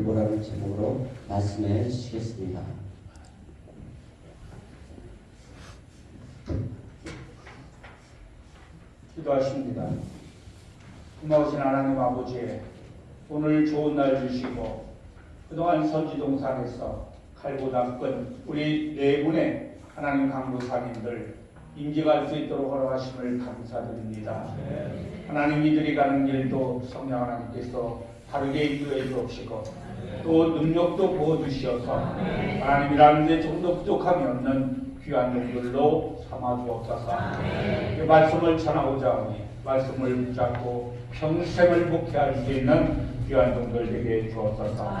돌보라는 제목으로 말씀해 주시겠습니다. 기도하십니다. 고마우신 하나님 아버지, 오늘 좋은 날 주시고 그동안 선지동산에서 칼고 닦은 우리 네 분의 하나님 강도사님들 임직할 수 있도록 허락하심을 감사드립니다. 하나님 이들이 가는 길도 성령 하나님께서 바르게 인도해 주옵시고 또 능력도 부어주시어서 하나님이라는 데 좀 더 부족함이 없는 귀한 종들로 삼아 주옵소서. 이 말씀을 전하고자 하니 말씀을 붙잡고 평생을 목회할 수 있는 귀한 종들 되게 주옵소서.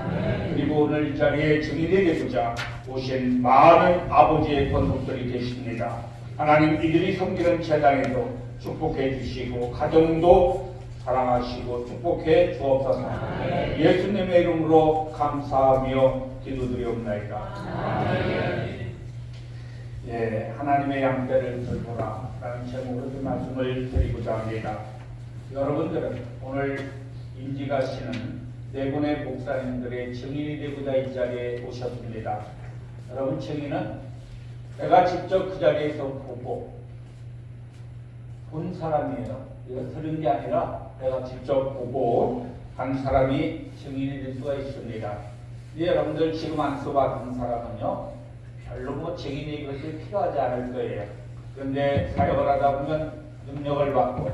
그리고 오늘 이 자리에 증인이 되고자 오신 많은 아버지의 권속들이 계십니다. 하나님 이들이 섬기는 재단에도 축복해 주시고 가정도 사랑하시고 축복해 주옵소서. 예수님의 이름으로 감사하며 기도드리옵나이다. 예, 하나님의 양떼를 돌보라 라는 제목으로 그 말씀을 드리고자 합니다. 여러분들은 오늘 임직하시는 네 분의 목사님들의 증인이 되고자 이 자리에 오셨습니다. 여러분, 증인은 내가 직접 그 자리에서 보고 본 사람이에요. 이거 들은 게 아니라 내가 직접 보고 한 사람이 증인이 될 수가 있습니다. 여러분들 지금 안수받은 사람은요, 별로 뭐 증인이 그렇게 필요하지 않을 거예요. 그런데 사역을 하다 보면 능력을 받고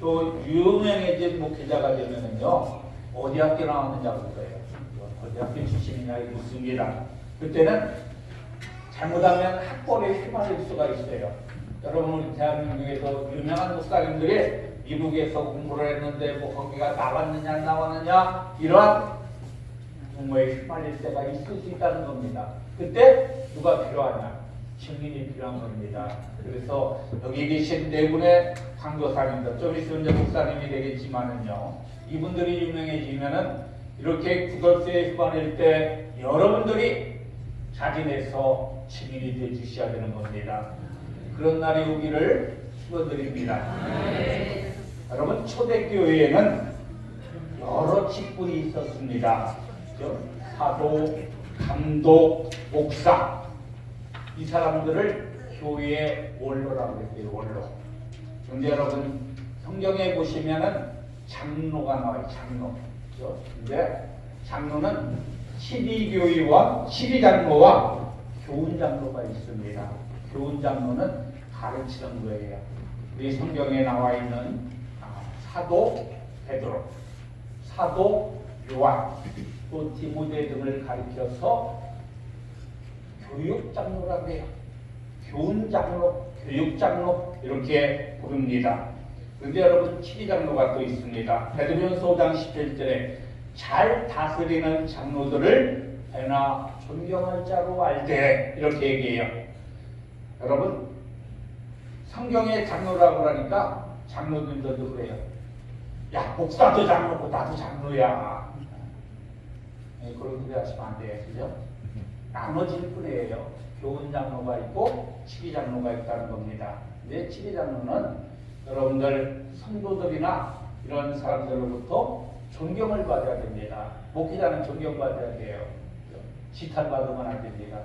또 유명해진 목회자가 되면은요, 어디 학교 나왔느냐고 그래요. 어디 학교 출신이냐 이거 묻습니다. 그때는 잘못하면 학벌에 휘말릴 수가 있어요. 여러분, 우리 대한민국에서 유명한 목사님들이 미국에서 공부를 했는데 뭐 거기가 나왔느냐 안 나왔느냐 이러한 공모에 휘말릴 때가 있을 수 있다는 겁니다. 그때 누가 필요하냐? 증인이 필요한 겁니다. 그래서 여기 계신 네 분의 강도사님들, 좀 있으면 이제 목사님이 되겠지만은요, 이분들이 유명해지면은 이렇게 구설수에 휘말릴 때 여러분들이 자진해서 증인이 돼 주셔야 되는 겁니다. 그런 날이 오기를 축원드립니다. 여러분, 초대교회에는 여러 직분이 있었습니다. 사도, 감독, 목사, 이 사람들을 교회의 원로라고 했어요. 원로. 그런데 여러분, 성경에 보시면은 장로가 나와요. 장로. 근데 장로는 12교의와 12장로와 교훈장로가 있습니다. 교훈장로는 가르치는 거예요. 우리 성경에 나와 있는 사도 베드로, 사도 요한, 또 디모데 등을 가리켜서 교육장로라고 해요. 교훈장로, 교육장로 이렇게 부릅니다. 그런데 여러분, 12장로가 또 있습니다. 베드로전서 5장 17절에 잘 다스리는 장로들을 배나 존경할 자로 알되 이렇게 얘기해요. 여러분, 성경의 장로라고 하니까 장로들도 그래요. 야, 목사도 장로고 나도 장로야. 네, 그런 소리 하시면 안 돼요. 그죠? 나눠질 뿐이에요. 교훈장로가 있고 치기장로가 있다는 겁니다. 근데 치기장로는 여러분들 성도들이나 이런 사람들로부터 존경을 받아야 됩니다. 목회자는 존경받아야 돼요. 지탄받으면 안 됩니다.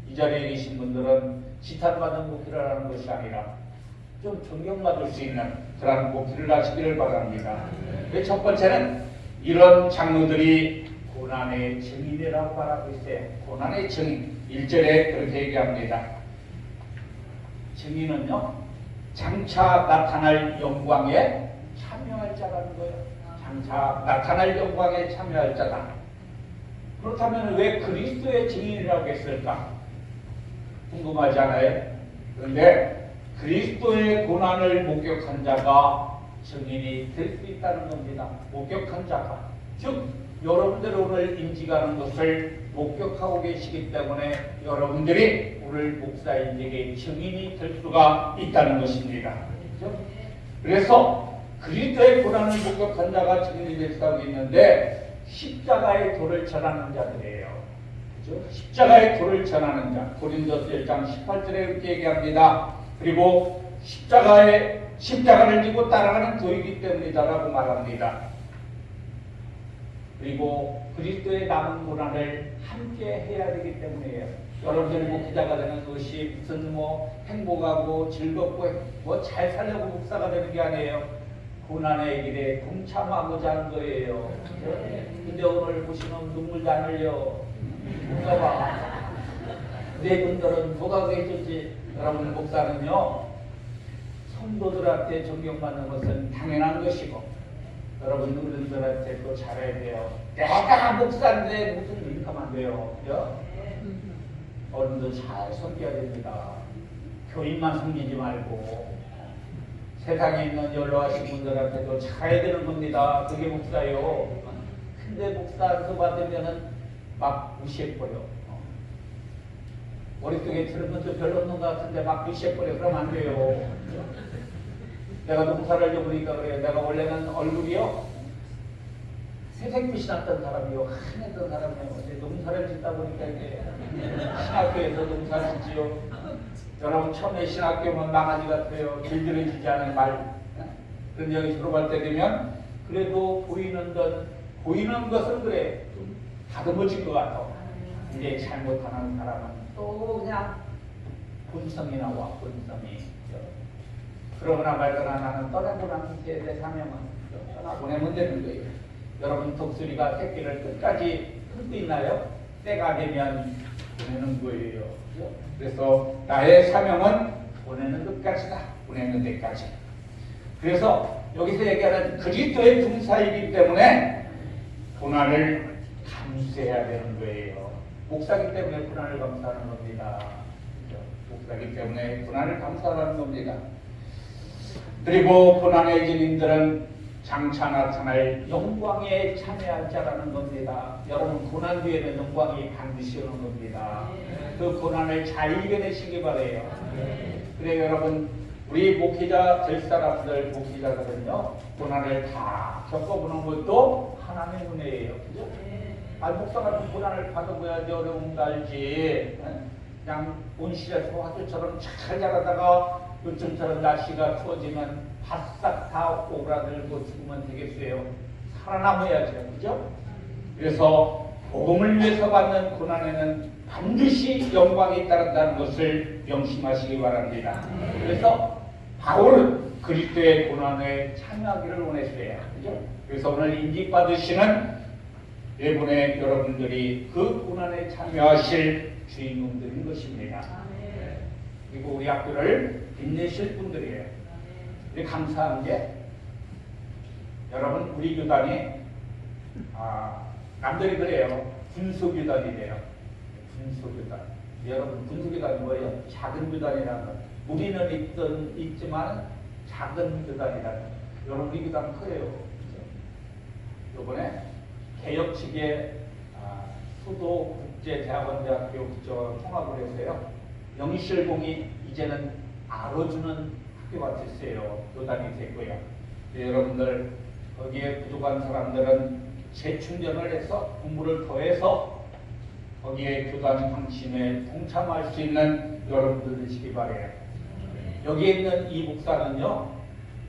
이 자리에 계신 분들은 지탄받은 목회를 하는 것이 아니라 좀 존경받을 수 있는 그런 목회를 하시기를 바랍니다. 첫 번째는 이런 장로들이 고난의 증인이라고 말하고 있어요. 고난의 증인. 1절에 그렇게 얘기합니다. 증인은요, 장차 나타날 영광에 참여할 자라는 거예요. 장차 나타날 영광에 참여할 자다. 그렇다면 왜 그리스도의 증인이라고 했을까? 궁금하지 않아요? 그런데 그리스도의 고난을 목격한 자가 증인이 될 수 있다는 겁니다. 목격한 자가. 즉, 여러분들 오늘 임직하는 것을 목격하고 계시기 때문에 여러분들이 오늘 목사인에게 증인이 될 수가 있다는 것입니다. 그렇죠? 그래서 그리스도의 고난을 목격한 자가 증인이 될 수가 있는데 십자가의 도를 전하는 자들이에요. 그렇죠? 십자가의 도를 전하는 자. 고린도서 1장 18절에 이렇게 얘기합니다. 그리고 십자가를 지고 따라가는 도이기 때문이다라고 말합니다. 그리고 그리스도의 남은 고난을 함께 해야 되기 때문이에요. 여러분들이 목회자가 되는 것이 무슨 행복하고 즐겁고 잘 살려고 목사가 되는 게 아니에요. 고난의 길에 동참하고자 하는 거예요. 근데 오늘 보시면 눈물도 안 흘려. 뭔가 봐. 내 분들은 뭐가 그랬지? 여러분 목사는요, 성도들한테 존경받는 것은 당연한 것이고, 여러분 어른들한테 또 잘해야 돼요. 내가 목사인데 무슨 이렇게 하면 안 돼요. 그죠? 어른들 잘 섬겨야 됩니다. 교인만 섬기지 말고 세상에 있는 연로하신 분들한테도 잘해야 되는 겁니다. 그게 목사요. 근데 목사한테 받으면은 막 무시해버려. 머릿속에 들은 것도 별로 없는 것 같은데 막 무시해버려. 그러면 안 돼요. 내가 농사를 져보니까 그래요. 내가 원래는 얼굴이요, 새색빛이 났던 사람이요, 환했던 사람이요. 근데 농사를 짓다 보니까 이제 신학교에서 농사를 짓지요. 여러분 처음에 신학교 오면 망아지 같아요. 길들여지지 않은 말. 그런 여기 졸업할 때 되면 그래도 보이는 것은 그래 좀 다듬어질 것 같아. 이제 잘못하는 사람은 또 그냥 본성이 나와. 본성이. 그러거나 말거나 나는 떠나보라는 제 사명은 떠나보내면 되는 거예요. 여러분 독수리가 새끼를 끝까지 풀고 있나요? 때가 되면 보내는 거예요. 그래서 나의 사명은 보내는 것까지다. 보내는 데까지. 그래서 여기서 얘기하는 그리스도의 군사이기 때문에 고난을 감수해야 되는 거예요. 목사기 때문에 고난을 감수하는 겁니다. 목사기 때문에 고난을 감수하는 겁니다. 그리고 고난의 주님들은 장차 나타날 영광에 참여할 자라는 겁니다. 여러분 고난 뒤에는 영광이 반드시 오는 겁니다. 그 고난을 잘 이겨내시기 바래요. 그래 여러분 우리 목회자 될 사람들 목회자들은요 고난을 다 겪어보는 것도 하나님의 은혜예요. 그죠? 목사가 고난을 받아봐야지 어려운 거 알지. 그냥 온실에서 화두처럼 잘 자라다가 요즘처럼 날씨가 추워지면 바싹 다 오그라들고 죽으면 되겠어요. 살아남아야죠. 그죠? 그래서 복음을 위해서 받는 고난에는 반드시 영광이 따른다는 것을 명심하시기 바랍니다. 그래서 바울은 그리스도의 고난에 참여하기를 원했어요. 그죠? 그래서 오늘 인직받으시는 여러분의 여러분들이 그 고난에 참여하실 주인공들인 것입니다. 그리고 우리 학교를 빛내실 분들이에요. 근데 감사한 게 여러분 우리 교단이 남들이 그래요. 군소교단이래요. 군소교단. 여러분 군소교단이 뭐예요? 작은 교단이라는 거. 우리는 있지만 작은 교단이라는 거. 여러분 우리 교단 커요. 이번에 개혁 측에 수도국제대학원대학교 통합을 해서요. 영실공이 이제는 알아주는 학교가 됐어요. 교단이 됐고요. 여러분들 거기에 부족한 사람들은 재충전을 해서 공부를 더해서 거기에 교단 방침에 동참할 수 있는 여러분들 되시기 바래요. 여기에 있는 이 목사는요.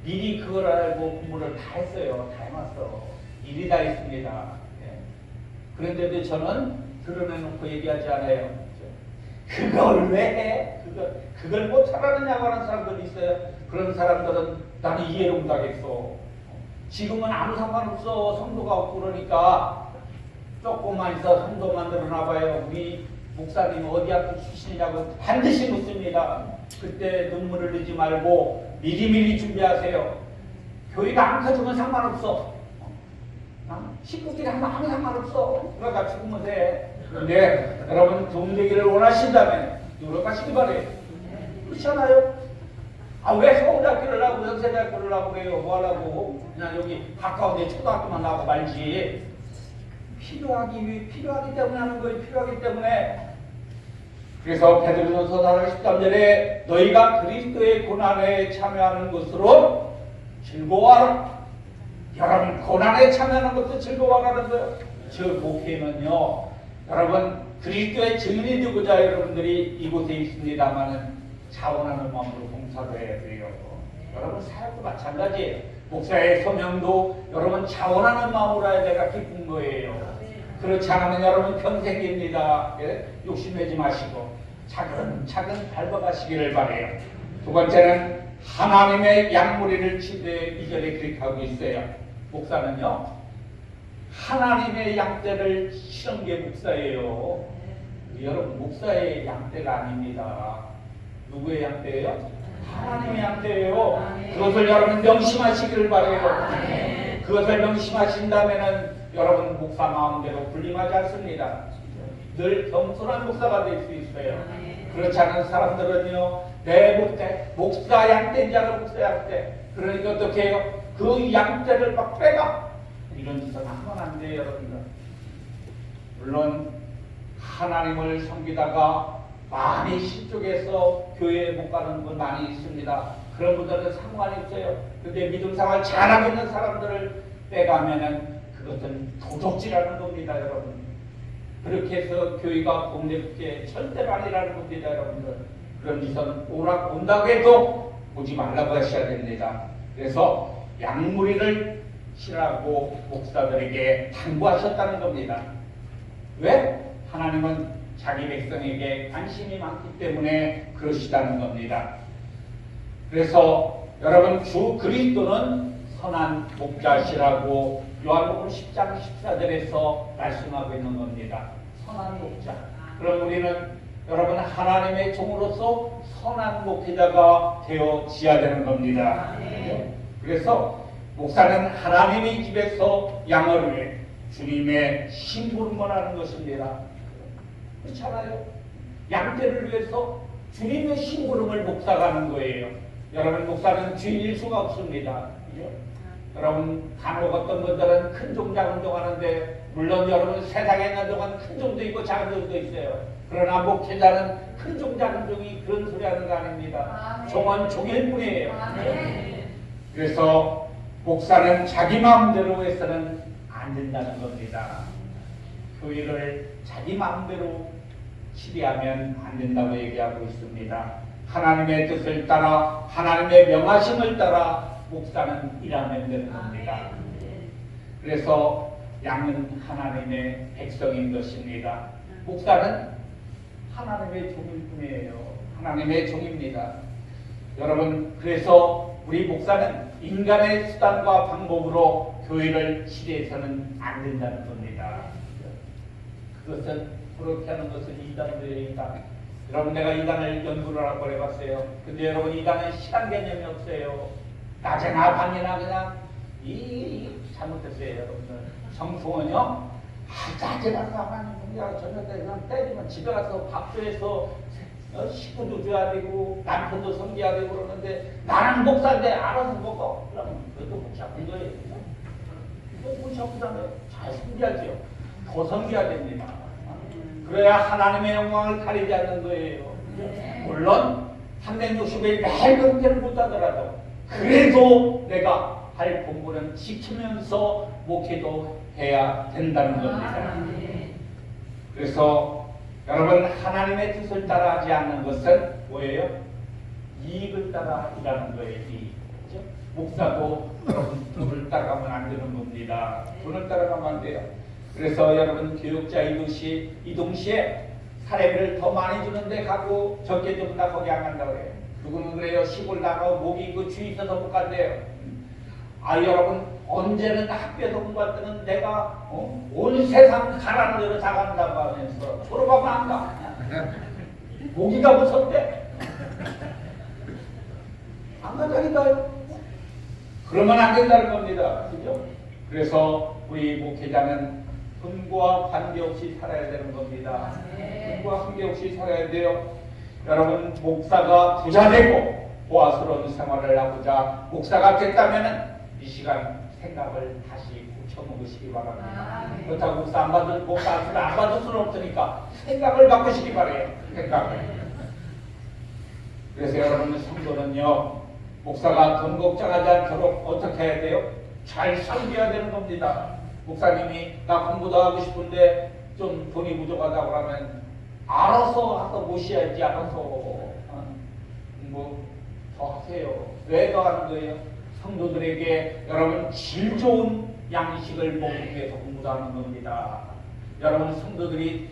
미리 그걸 알고 공부를 다 했어요. 다 해놨어. 일이 다 있습니다. 그런데도 저는 드러내놓고 얘기하지 않아요. 그걸 왜 해? 그걸 못 잘하느냐고 하는 사람들이 있어요. 그런 사람들은 나는 이해를 못하겠어. 지금은 아무 상관없어. 성도가 없고 그러니까 조금만 있어 성도 만들어놔봐요. 우리 목사님 어디 학교 출신이냐고 반드시 묻습니다. 그때 눈물을 흘리지 말고 미리미리 준비하세요. 교회가 안 커지면 상관없어. 식구끼리 하면 아무 상관없어. 그러니까 죽으면 돼. 그런데 여러분 동되기를 원하신다면 노력하시기 바래요. 그렇잖아요? 왜 서울대학교를 하고 연세대학교를 하고 그래요? 뭐 하려고? 그냥 여기 가까운데 초등학교만 나고 말지. 필요하기 때문에 하는 거예요. 필요하기 때문에. 그래서 베드로전서 4장 13절에 너희가 그리스도의 고난에 참여하는 것으로 즐거워하라. 여러분 고난에 참여하는 것도 즐거워하라는 거예요. 저 목회는요. 여러분 그리스도의 증인이 되고자 여러분들이 이곳에 있습니다마는 자원하는 마음으로 봉사도 해야 돼요. 여러분 사역도 마찬가지예요. 목사의 소명도 여러분 자원하는 마음으로 해야 내가 기쁜 거예요. 그렇지 않으면 여러분 평생입니다. 예? 욕심내지 마시고 차근차근 밟아가시기를 바래요. 두 번째는 하나님의 양무리를 치되 2절에 그렇게 하고 있어요. 목사는요, 하나님의 양떼를 치는 게 목사예요. 여러분, 목사의 양떼가 아닙니다. 누구의 양떼예요? 하나님의 양떼예요. 그것을 여러분 명심하시기를 바래요. 그것을 명심하신다면은 여러분 목사 마음대로 군림하지 않습니다. 늘 겸손한 목사가 될 수 있어요. 그렇지 않은 사람들은요, 내 목사 양떼인 줄 알아, 목사 양떼. 그러니까 어떻게 해요? 그 양떼를 막 빼가. 이런 짓은 하면 안 돼요, 여러분들. 물론 하나님을 섬기다가 많이 실족해서 교회에 못 가는 분 많이 있습니다. 그런 분들은 상관이 없어요. 근데 믿음 생활 잘하고 있는 사람들을 빼가면은 그것은 도적질하는 겁니다, 여러분. 그렇게 해서 교회가 복잡게 절대로 아니라는 겁니다, 여러분들. 그런 짓은 온다고 해도 오지 말라고 하셔야 됩니다. 그래서 양무리를 치라고 목사들에게 당부하셨다는 겁니다. 왜? 하나님은 자기 백성에게 관심이 많기 때문에 그러시다는 겁니다. 그래서 여러분, 주 그리스도는 선한 목자시라고 요한복음 10장 14절에서 말씀하고 있는 겁니다. 선한 목자. 그럼 우리는 여러분 하나님의 종으로서 선한 목회자가 되어지어야 되는 겁니다. 그래서 목사는 하나님의 집에서 양을 위해 주님의 심부름을 하는 것입니다. 그렇잖아요. 양떼를 위해서 주님의 심부름을 목사가 하는 거예요. 여러분, 목사는 주인일 수가 없습니다. 그죠? 여러분, 간혹 어떤 분들은 큰 종 작은 종 하는데, 물론 여러분 세상에 있는 종은 큰 종도 있고 작은 종도 있어요. 그러나 목회자는 큰 종 작은 종이 그런 소리 하는 거 아닙니다. 종은 종일 뿐이에요. 그래서 목사는 자기 마음대로 해서는 안 된다는 겁니다. 교회를 자기 마음대로 치리하면 안 된다고 얘기하고 있습니다. 하나님의 뜻을 따라, 하나님의 명하심을 따라 목사는 일하면 되는 겁니다. 그래서 양은 하나님의 백성인 것입니다. 목사는 하나님의 종일 뿐이에요. 하나님의 종입니다. 여러분, 그래서 우리 목사는 인간의 수단과 방법으로 교회를 치리해서는 안 된다는 겁니다. 그것은 그렇게 하는 것은 이단이에요. 이단. 여러분, 내가 이단을 연구를 하고 해봤어요. 근데 여러분, 이단은 시간 개념이 없어요. 낮이나 밤이나 그냥 잘못했어요, 여러분들. 정통은요, 낮에나 가만히 그냥 저녁 때 그냥 때리면 집에 가서 밥도해서 식구도 줘야 되고 남편도 섬겨야 되고 그러는데, 나는 목사인데 알아서 먹어. 그러면 그것도 못 잡은 거예요. 못 잡으면 잘 섬겨야죠. 더 섬겨야 됩니다. 그래야 하나님의 영광을 가리지 않는 거예요. 물론 360일 매일 그렇게는 못하더라도 그래도 내가 할 공부는 지키면서 목회도 해야 된다는 겁니다. 그래서 여러분, 하나님의 뜻을 따라하지 않는 것은 뭐예요? 이익을 따라 일하는 거예요. 이익. 그렇죠? 목사도 여러분 돈을 따라가면 안 되는 겁니다. 돈을 따라가면 안 돼요. 그래서 여러분, 교육자 이동시에 사례비를 더 많이 주는데 가고 적게 준다 거기 안 간다고 그래요. 누구는 그래요. 시골 나가고 목이 있고 주위 있어서 못 간대요. 여러분, 언제는 학교에서 공부할 때는 내가 온 세상 가라는 대로 다 간다고 하면서 졸업하면 안 가. 모기가 무섭대. 안 간다니까요. 그러면 안 된다는 겁니다. 그죠? 그래서 우리 목회자는 돈과 관계없이 살아야 되는 겁니다. 돈과 관계없이 살아야 돼요. 여러분, 목사가 부자 되고 보아스러운 생활을 하고자 목사가 됐다면 이 시간 생각을 다시 고쳐먹으시기 바랍니다. 그렇다고 목사 안 받을 수는 없으니까 생각을 바꾸시기 바래요. 생각을. 그래서 여러분, 성도는요, 목사가 돈 걱정하지 않도록 어떻게 해야 돼요? 잘 섬겨야 되는 겁니다. 목사님이 나 공부도 하고 싶은데 좀 돈이 부족하다고 그러면 알아서 아까 모셔야지. 알아서 공부 더 하세요. 왜 더 하는 거예요? 성도들에게 여러분 질 좋은 양식을 먹기 위해서 공부도 하는 겁니다. 여러분 성도들이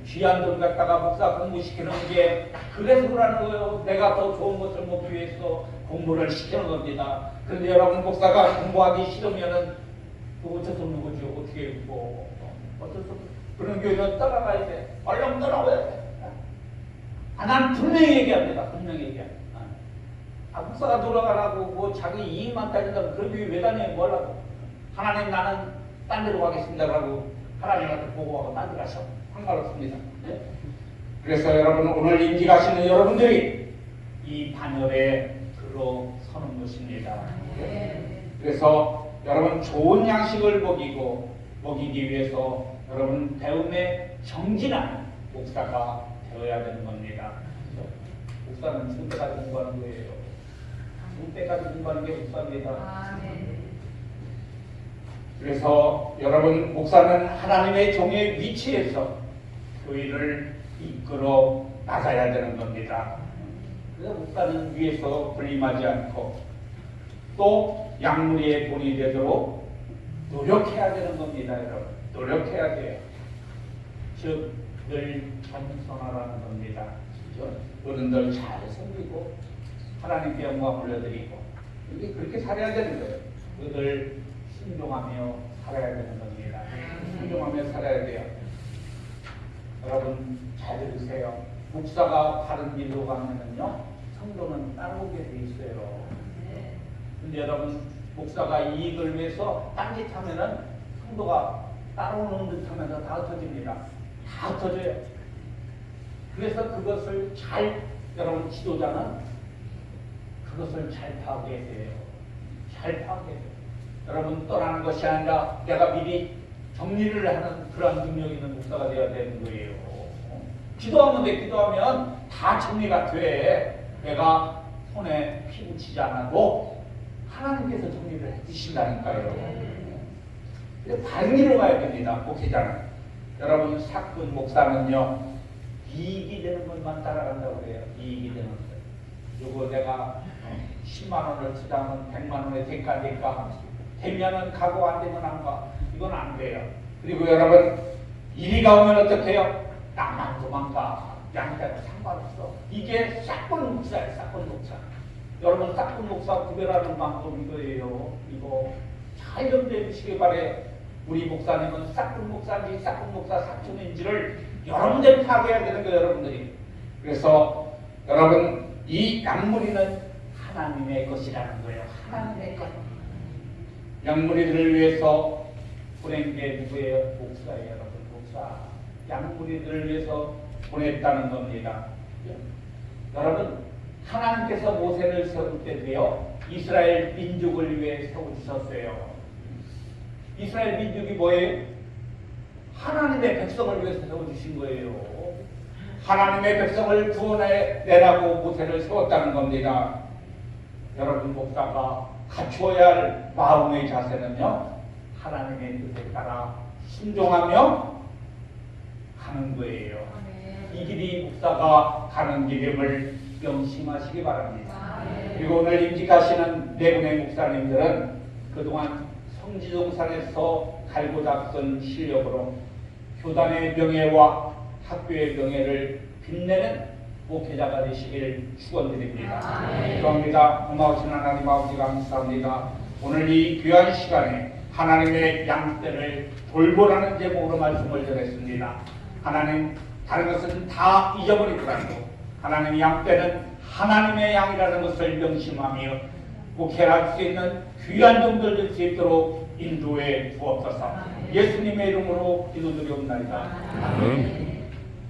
귀한 돈 갖다가 목사 공부시키는 게 그래서 그러는 거예요. 내가 더 좋은 것을 먹기 위해서 공부를 시키는 겁니다. 그런데 여러분 목사가 공부하기 싫으면은 어쩔 수 없는 거죠. 어떻게 어쩔 수 없는 그런 교회는 떠나가야 돼. 얼른 떠나와야 돼. 난 분명히 얘기합니다. 분명히 얘기합니다. 목사가 돌아가라고 자기 이익만 따진다고 그런 교회 왜 다녀요? 뭐라고? 하나님 나는 딴 데로 가겠습니다라고 하나님한테 보고하고 딴 데 가서 상관없습니다. 네? 그래서 여러분 오늘 임기 가시는 여러분들이 이 반열에 들어서는 것입니다. 네? 그래서 여러분 좋은 양식을 먹이기 위해서 여러분 배움에 정진한 목사가 되어야 되는 겁니다. 목사는 죽을 때까지 공부하는 거예요. 죽을 때까지 공부하는 게 목사입니다. 그래서 여러분 목사는 하나님의 종의 위치에서 교회를 이끌어 나가야 되는 겁니다. 그래서 목사는 위에서 군림하지 않고 또 양무리의 본이 되도록 노력해야 되는 겁니다. 여러분 노력해야 돼요. 즉 늘 겸손하라는 겁니다. 어른들 잘 섬기고 하나님께 영광 올려드리고 이게 그렇게 살아야 되는 거예요. 늘 순종하며 살아야 되는 겁니다. 순종하며 살아야 돼요. 여러분 잘 들으세요. 목사가 바른 길로 가면은요 성도는 따라오게 돼 있어요. 근데 여러분 목사가 이익을 위해서 딴짓하면은 성도가 따라오는 듯하면서 다 흩어집니다. 다 흩어져요. 그래서 그것을 여러분 지도자는 그것을 잘 파악해야 돼요. 잘 파악해야 돼요. 여러분 떠나는 것이 아니라 내가 미리 정리를 하는 그런 능력 있는 목사가 되어야 되는 거예요. 기도하면 기도하면 다 정리가 돼. 내가 손에 피 묻히지 않아도 하나님께서 정리를 해주신다니까요. 바른 길로 가야 됩니다. 목회자는. 여러분 사꾼 목사는요 이익이 되는 것만 따라간다고 그래요. 이익이 되는 것. 요거 내가 10만 원을 투자하면 100만 원의 대가 되면은 가고 안 되면 안 가. 이건 안 돼요. 그리고 여러분 이리가 오면 어떻게 해요? 나만 도망가. 양자가 상관없어. 이게 사꾼 목사예요. 사꾼 목사. 여러분 사꾼 목사 구별하는 방법 이거예요. 이거 잘 염두해 주시기 바래요. 우리 목사님은 사꾼 목사인지 사꾼 목사 사촌인지를 여러분들이 파악해야 되는 거예요. 여러분들이. 그래서 여러분 이 양무리는 하나님의 것이라는 거예요. 하나님의 것. 양무리들을 위해서 보낸 게 누구예요? 목사예요. 여러분 목사. 양무리들을 위해서 보냈다는 겁니다. 여러분 하나님께서 모세를 세울 때도요 이스라엘 민족을 위해 세우셨어요. 이스라엘 민족이 뭐예요? 하나님의 백성을 위해서 세워주신 거예요. 하나님의 백성을 구원해내라고 모세를 세웠다는 겁니다. 여러분 목사가 갖추어야 할 마음의 자세는요 하나님의 뜻에 따라 순종하며 가는 거예요. 이 길이 목사가 가는 길임을 명심하시기 바랍니다. 그리고 오늘 임직하시는 네 분의 목사님들은 그동안 성지동산에서 갈고 닦은 실력으로 교단의 명예와 학교의 명예를 빛내는 목회자가 되시길 축원드립니다. 기도합니다. 고마우신 하나님 아버지 감사합니다. 오늘 이 귀한 시간에 하나님의 양떼를 돌보라는 제목으로 말씀을 전했습니다. 하나님 다른 것은 다 잊어버리더라도 하나님의 양떼는 하나님의 양이라는 것을 명심하며 목회할 수 있는 귀한 종들 될 수 있도록 인도해 주옵소서. 예수님의 이름으로 기도드리옵나이다. 아멘.